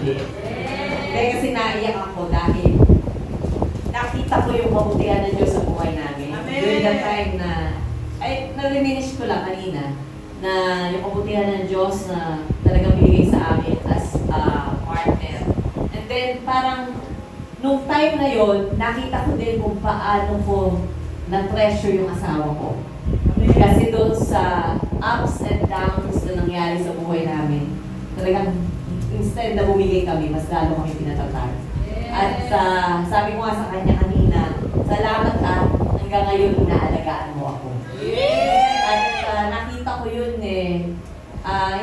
ulit. Kaya kasi naiyak ako dahil nakita ko yung kabutihan ng Diyos sa buhay namin. During that time na, ay, na-reminisce ko lang kanina, na yung kabutihan ng Diyos na talagang binigay sa amin as a partner. And then parang, nung time na yon, nakita ko din kung paano ko na-treasure yung asawa ko. Kasi doon sa ups and downs na nangyari sa buhay namin, talagang instead na bumigay kami, mas lalo kami pinatatag. At sabi ko nga sa kanya kanina, salamat hanggang ngayon inaalagaan mo ako. At nakita ko yun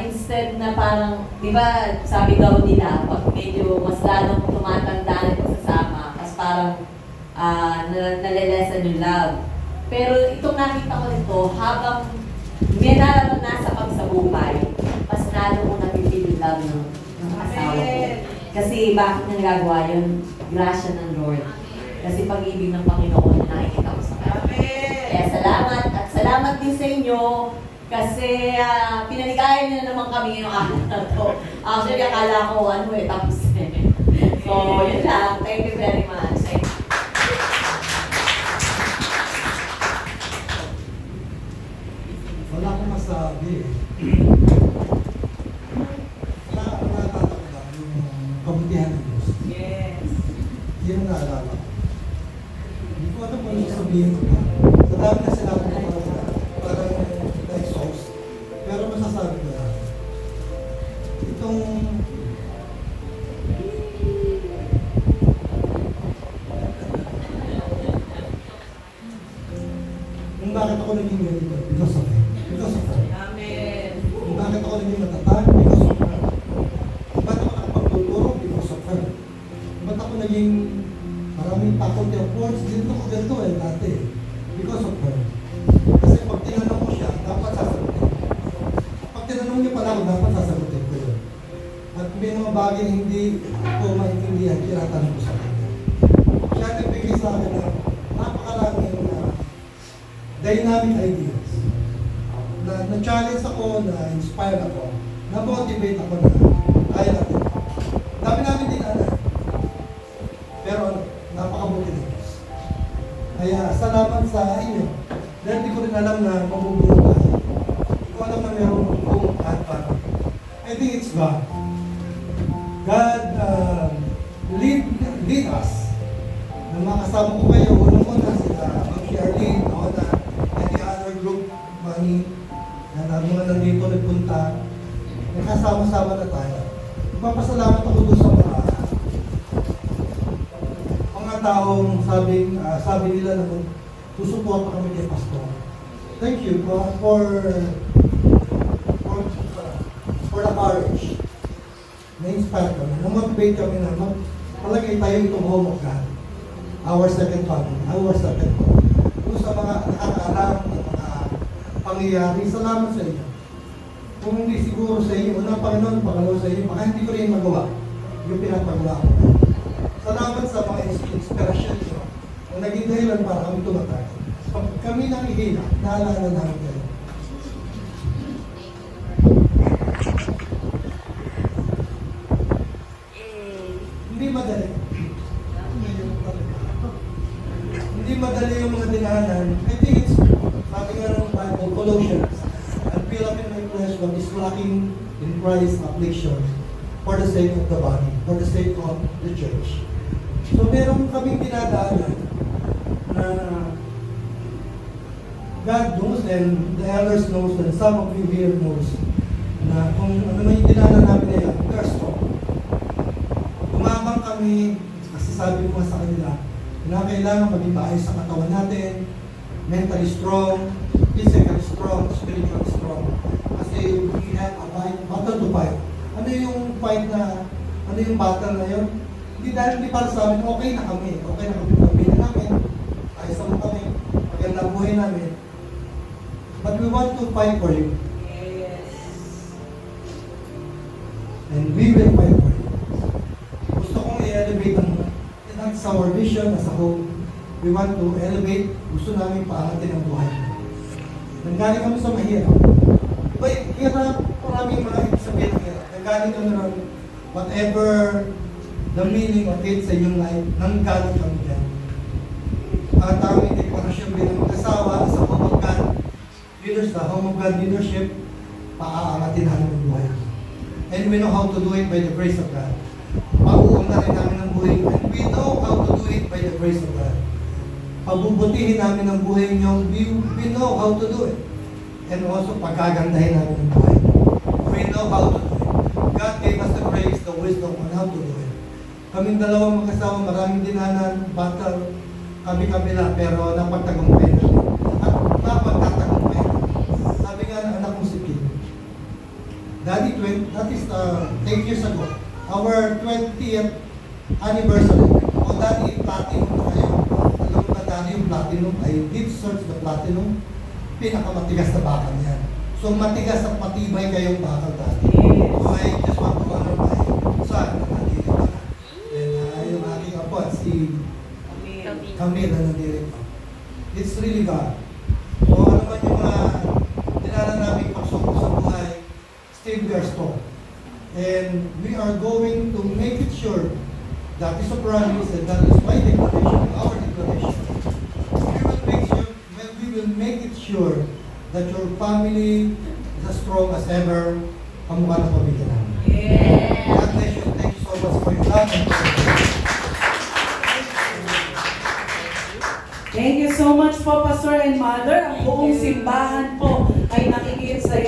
instead na parang, di ba sabi daw nila, pag medyo mas lalong tumatanda na pagsasama, mas parang nalelesan yung love. Pero itong nakita ko nito, habang may nasa pag sa buhay, mas lalo mo napipil yung love ng asawa ko. Kasi bakit niya nagagawa yun? Grasya ng Lord. Kasi pag-ibig ng Panginoon na nakikita ko sa kanya. Kaya salamat at salamat din sa inyo kasi pinaligayan niyo na naman kami ngayong araw na to. Actually, akala ko tapos So, yun lang. Thank you very much. Wala akong masabi. Natatakot lang yung kabutihan ng Diyos. Yes. Yun ang naalala ko. Hindi ko alam kung sasabihin ko na. Sa dami na sinabi ko parang na-exhaust. Pero masasabi ko na, itong kung bakit ako naging ganito, because of it. Because of her. Amen. Kung bakit ako naging matatag, because of her. Kung bakit ako nakapagtuturo, because of her. Kung bakit ako naging maraming faculty of words, dito ko ganito dati. Because of her. Kasi pag tinanong ko siya, dapat sasagutin. Pag tinanong niya pala ako, dapat sasagutin ko yun. At may mga bagay hindi ko maintindihan, tinatanong ko sa kanya. Siya nagbigay sa akin na napakaraming dynamic ideas. Na-challenge ako, na-inspire ako, na-motivate ako na kaya natin. Dami namin din pero napakabuti ng Diyos. Kaya salamat sa inyo. Dahil di ko rin alam na mabubuo tayo. Di ko alam na meron kung at para. I think it's God. God lead us. Nang makasama ko kayo, unang-una sila, mag-Charlene, Nona, and the other group, Manny, na mga nandito nagpunta, nakasama-sama na tayo. Magpapasalamat ako doon sa mga taong sabi nila na susuporta kami kay Pastor. Thank you for the courage. Na-inspire kami, na-motivate kami na palagay tayo itong home of God. Our second family, our second home. Kung sa mga nakakaalam ng mga pangyayari, salamat sa inyo. Kung hindi siguro sa inyo, unang Panginoon, pangalawa sa inyo, baka hindi ko rin magawa yung pinapagawa ko. Salamat sa mga inspirasyon nyo. Ang naging dahilan para kami tumatay. Pag kami nakihina, naalala namin kayo. Hindi madali. Hindi madali yung mga dinahanan. I think it's, sabi nga ng Bible, Colossians, and fill up in my flesh what is lacking in Christ's affliction for the sake of the body, for the sake of the church. So meron kaming dinadaanan na God knows and the elders knows and some of you here knows na kung ano man yung dinaanan namin ngayon, we're strong. Tumabang kami, kasi sabi ko sa kanila, na kailangan maging maayos sa katawan natin, mentally strong, physically strong, spiritually strong. Kasi we have a battle to fight. Ano yung fight na, ano yung battle na yun? Hindi para sa amin, okay na kami pamilya namin, ayos naman kami, magandang buhay namin. But we want to fight for you. Yes. And we will fight for you. Gusto kong i-elevate that's our mission as a whole. We want to elevate, gusto namin paangatin ang buhay. Nanggaling kami sa mahirap. Diba, hirap, maraming mga ibig sabihin ng hirap. Nanggaling kami ron whatever the meaning of it sa inyong life, nanggaling kami dyan. At ang aming deklarasyon bilang mag-asawa sa Home of God leaders, sa Home of God leadership, paaangatin namin ang buhay. And we know how to do it by the grace of God. Pauunga rin namin ang buhay, and we know how to do it by the grace of God. Pabubutihin namin ang buhay niyo, we know how to do it. And also, pagkagandahin namin ang buhay. We know how to do it. God gave us the grace, the wisdom on how to do it. Kaming dalawang mag-asawa, maraming dinanan, battle, kami-kabila, pero napagtagumpay namin. At napagtatagumpay namin. Sabi nga ng anak mo si Kim, Daddy, that is 10 years ago, our 20th anniversary. O Daddy, platinum na kayo. Alam mo na Daddy, yung platinum, I did search the platinum, pinakamatigas na bakal yan. So matigas at matibay kayong bakal Daddy. So I just want to honor my son na nandito pa. And yung aking apo, si Camille na nandito pa. It's really God. So ano man yung mga dinanan namin pagsubok sa buhay, still we are strong. And we are going to make it sure that is a promise and that is my declaration, our declaration. We will make it sure that your family is as strong as ever kamukha ng pamilya namin. God bless you. Thank you so much for your love and Thank you so much po, Pastor and Mother. Ang buong simbahan po ay nakikiisa